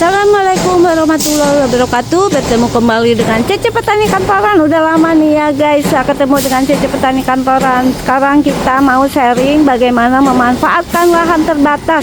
Assalamualaikum warahmatullahi wabarakatuh. Bertemu kembali dengan Cece Petani Kantoran. Udah lama nih ya guys ketemu dengan Cece Petani Kantoran. Sekarang kita mau sharing bagaimana memanfaatkan lahan terbatas.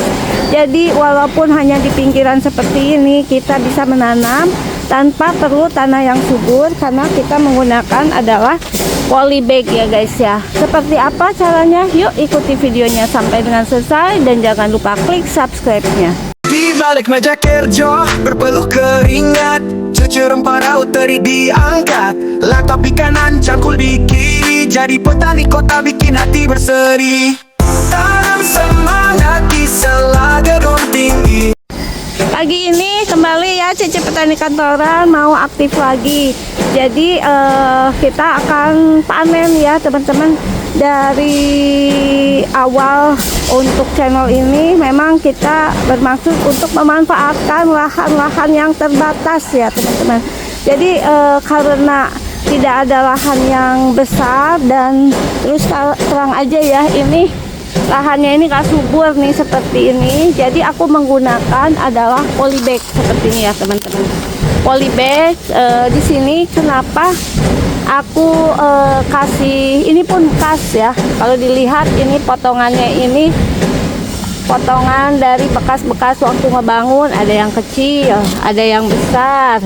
Jadi walaupun hanya di pinggiran seperti ini, kita bisa menanam tanpa perlu tanah yang subur, karena kita menggunakan adalah polybag ya guys ya. Seperti apa caranya? Yuk ikuti videonya sampai dengan selesai, dan jangan lupa klik subscribe-nya. Di balik meja kerja berpeluh keringat, cucu rempah raut teri diangkat, laptop di kanan cangkul di kiri, jadi petani kota bikin hati berseri. Tanam semangat di sela gedung tinggi. Pagi ini kembali ya Cece Petani Kantoran mau aktif lagi. Jadi kita akan panen ya teman-teman. Dari awal untuk channel ini memang kita bermaksud untuk memanfaatkan lahan-lahan yang terbatas ya teman-teman. Jadi karena tidak ada lahan yang besar, dan terus terang aja ya, ini lahannya ini gak subur nih seperti ini. Jadi aku menggunakan adalah polybag seperti ini ya teman-teman. Polybag di sini kenapa aku kasih ini pun bekas ya. Kalau dilihat ini potongannya, ini potongan dari bekas-bekas waktu ngebangun. Ada yang kecil, ada yang besar,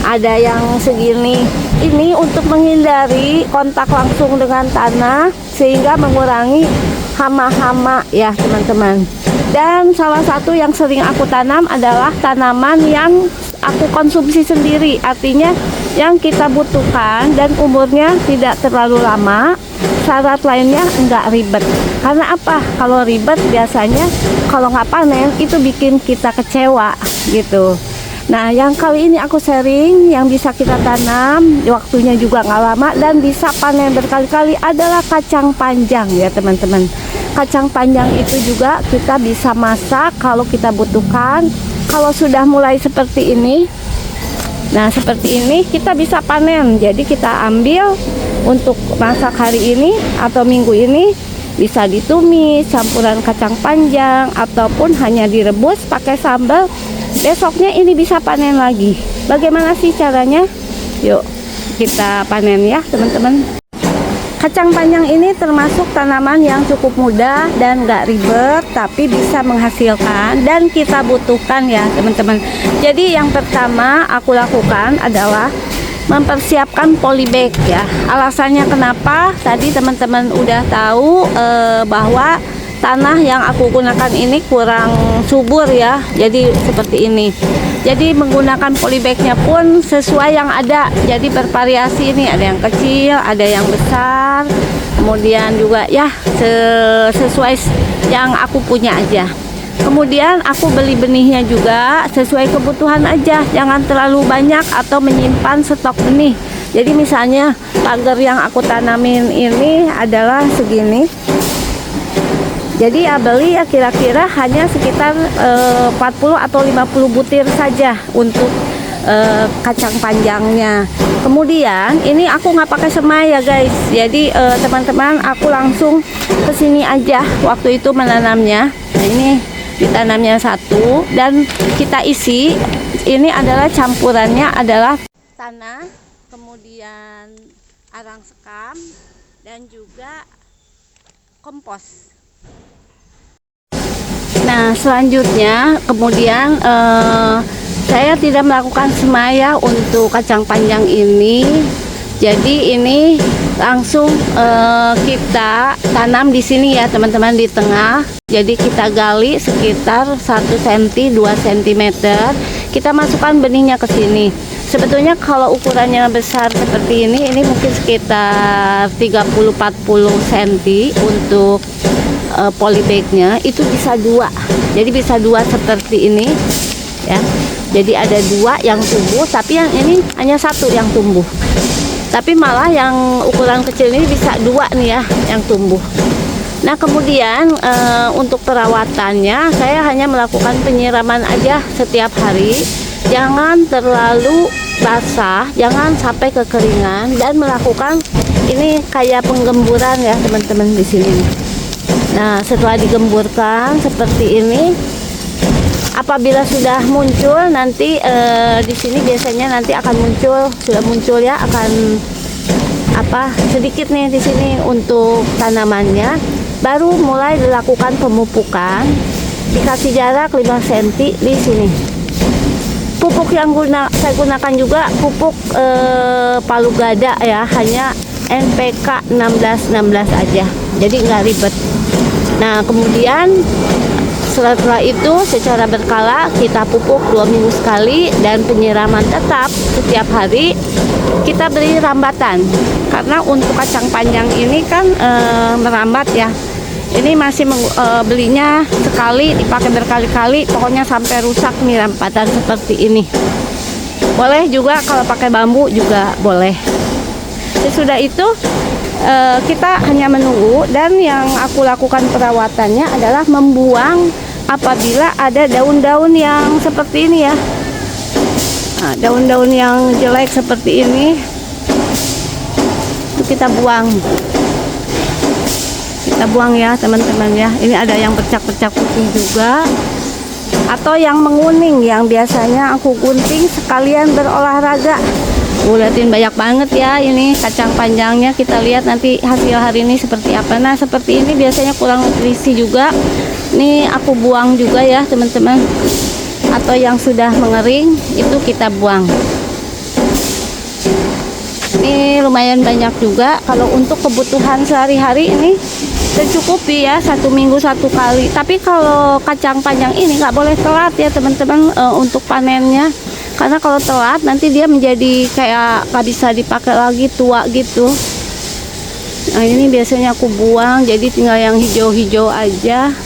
ada yang segini. Ini untuk menghindari kontak langsung dengan tanah, sehingga mengurangi hama-hama ya teman-teman. Dan salah satu yang sering aku tanam adalah tanaman yang aku konsumsi sendiri, artinya yang kita butuhkan dan umurnya tidak terlalu lama. Syarat lainnya enggak ribet. Karena apa? Kalau ribet biasanya kalau nggak panen itu bikin kita kecewa gitu. Nah, yang kali ini aku sharing yang bisa kita tanam, waktunya juga nggak lama dan bisa panen berkali-kali adalah kacang panjang ya teman-teman. Kacang panjang itu juga kita bisa masak kalau kita butuhkan. Kalau sudah mulai seperti ini, nah seperti ini kita bisa panen. Jadi kita ambil untuk masak hari ini atau minggu ini, bisa ditumis campuran kacang panjang ataupun hanya direbus pakai sambal. Besoknya ini bisa panen lagi. Bagaimana sih caranya? Yuk kita panen ya teman-teman. Kacang panjang ini termasuk tanaman yang cukup mudah dan gak ribet, tapi bisa menghasilkan dan kita butuhkan ya teman-teman. Jadi yang pertama aku lakukan adalah mempersiapkan polybag ya. Alasannya kenapa? Tadi teman-teman udah tahu bahwa tanah yang aku gunakan ini kurang subur ya. Jadi seperti ini. Jadi menggunakan polybagnya pun sesuai yang ada. Jadi bervariasi, ini ada yang kecil, ada yang besar. Kemudian juga ya sesuai yang aku punya aja. Kemudian aku beli benihnya juga sesuai kebutuhan aja. Jangan terlalu banyak atau menyimpan stok benih. Jadi misalnya pagar yang aku tanamin ini adalah segini. Jadi ya beli ya kira-kira hanya sekitar 40 atau 50 butir saja untuk kacang panjangnya. Kemudian ini aku nggak pakai semai ya guys. Jadi teman-teman, aku langsung ke sini aja waktu itu menanamnya. Nah ini ditanamnya satu dan kita isi. Ini adalah campurannya adalah tanah, kemudian arang sekam, dan juga kompos. Nah selanjutnya kemudian saya tidak melakukan semai ya untuk kacang panjang ini. Jadi ini langsung kita tanam di sini ya teman-teman, di tengah. Jadi kita gali sekitar 1 cm 2 cm. Kita masukkan benihnya ke sini. Sebetulnya kalau ukurannya besar seperti ini mungkin sekitar 30-40 cm untuk polybagnya itu bisa 2. Jadi bisa 2 seperti ini ya. Jadi ada 2 yang tumbuh, tapi yang ini hanya 1 yang tumbuh. Tapi malah yang ukuran kecil ini bisa 2 nih ya yang tumbuh. Nah kemudian untuk perawatannya saya hanya melakukan penyiraman aja setiap hari. Jangan terlalu basah, jangan sampai kekeringan, dan melakukan ini kayak penggemburan ya teman-teman di sini. Nah setelah digemburkan seperti ini, apabila sudah muncul nanti di sini biasanya nanti akan muncul, sudah muncul ya, akan sedikit nih di sini untuk tanamannya. Baru mulai dilakukan pemupukan, dikasih jarak 5 cm di sini. Pupuk yang saya gunakan juga pupuk palu gada ya, hanya NPK 16-16 aja, jadi nggak ribet. Nah kemudian setelah itu secara berkala kita pupuk 2 minggu sekali, dan penyiraman tetap setiap hari. Kita beri rambatan karena untuk kacang panjang ini kan merambat ya. Ini masih belinya sekali dipakai berkali-kali, pokoknya sampai rusak nih rambatan seperti ini. Boleh juga kalau pakai bambu juga boleh. Sesudah itu kita hanya menunggu, dan yang aku lakukan perawatannya adalah membuang apabila ada daun-daun yang seperti ini ya. Nah, daun-daun yang jelek seperti ini itu kita buang. Kita buang ya teman-teman ya. Ini ada yang bercak-bercak putih juga, atau yang menguning yang biasanya aku gunting sekalian berolahraga. Lihatin banyak banget ya ini kacang panjangnya. Kita lihat nanti hasil hari ini seperti apa. Nah seperti ini biasanya kurang nutrisi juga. Ini aku buang juga ya teman-teman. Atau yang sudah mengering itu kita buang. Ini lumayan banyak juga. Kalau untuk kebutuhan sehari-hari ini tercukupi ya, 1 minggu 1 kali. Tapi kalau kacang panjang ini nggak boleh telat ya teman-teman untuk panennya. Karena kalau telat nanti dia menjadi kayak nggak bisa dipakai lagi, tua gitu. Nah ini biasanya aku buang, jadi tinggal yang hijau-hijau aja.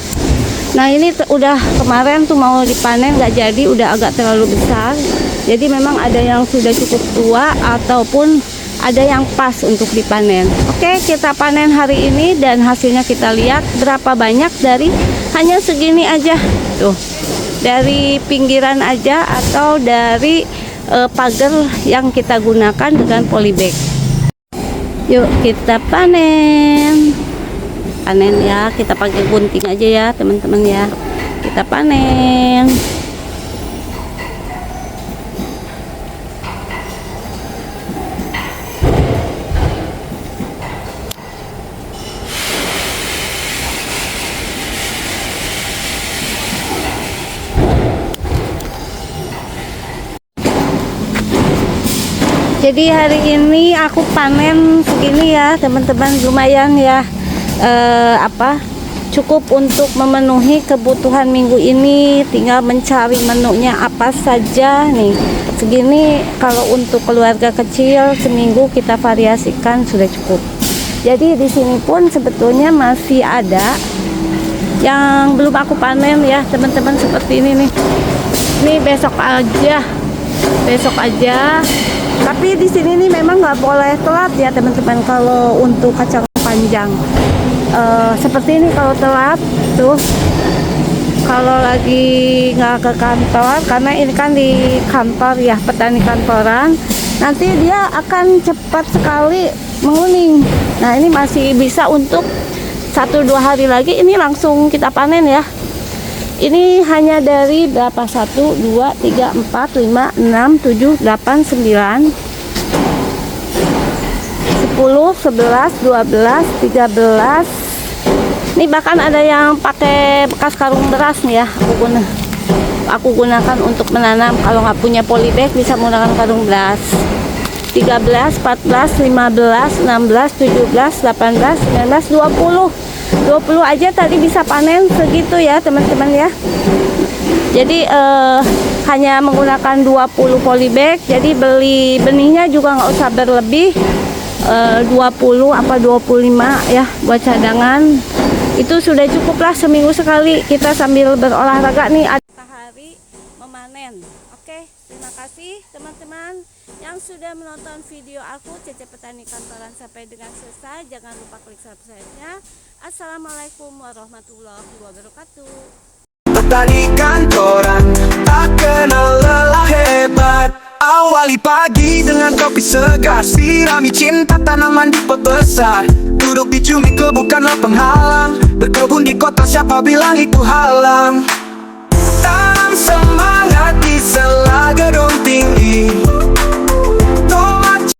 Nah ini udah kemarin tuh mau dipanen nggak jadi, udah agak terlalu besar. Jadi memang ada yang sudah cukup tua ataupun ada yang pas untuk dipanen. Oke, kita panen hari ini dan hasilnya kita lihat berapa banyak dari hanya segini aja tuh. Dari pinggiran aja atau dari pagar yang kita gunakan dengan polybag. Yuk kita panen. Panen ya, kita pakai gunting aja ya teman-teman ya. Kita panen. Jadi hari ini aku panen segini ya teman-teman, lumayan ya, cukup untuk memenuhi kebutuhan minggu ini. Tinggal mencari menunya apa saja nih. Segini kalau untuk keluarga kecil seminggu kita variasikan sudah cukup. Jadi di sini pun sebetulnya masih ada yang belum aku panen ya teman-teman, seperti ini nih. Ini besok aja. Tapi di sini nih memang nggak boleh telat ya teman-teman kalau untuk kacang panjang. Seperti ini kalau telat tuh, kalau lagi nggak ke kantor, karena ini kan di kantor ya, petani kantoran, nanti dia akan cepat sekali menguning. Nah ini masih bisa untuk 1-2 hari lagi ini langsung kita panen ya. Ini hanya dari berapa? 1, 2, 3, 4, 5, 6, 7, 8, 9, 10, 11, 12, 13. Ini bahkan ada yang pakai bekas karung beras nih ya. Aku gunakan untuk menanam. Kalau nggak punya polybag bisa menggunakan karung beras. 13, 14, 15, 16, 17, 18, 19, 20 aja tadi bisa panen segitu ya teman-teman ya. Jadi hanya menggunakan 20 polybag, jadi beli benihnya juga nggak usah berlebih, 20 apa 25 ya buat cadangan. Itu sudah cukup lah seminggu sekali kita sambil berolahraga nih ada hari memanen. Oke, terima kasih teman-teman yang sudah menonton video aku Cece Petani Kantoran sampai dengan selesai. Jangan lupa klik subscribe-nya. Assalamualaikum warahmatullahi wabarakatuh. Petani kantoran tak kenal lelah hebat. Awali pagi dengan kopi segar, sirami cinta tanaman di pot besar. Duduk di cumi bukanlah penghalang, berkebun di kota siapa bilang itu halang. Tanam semangat di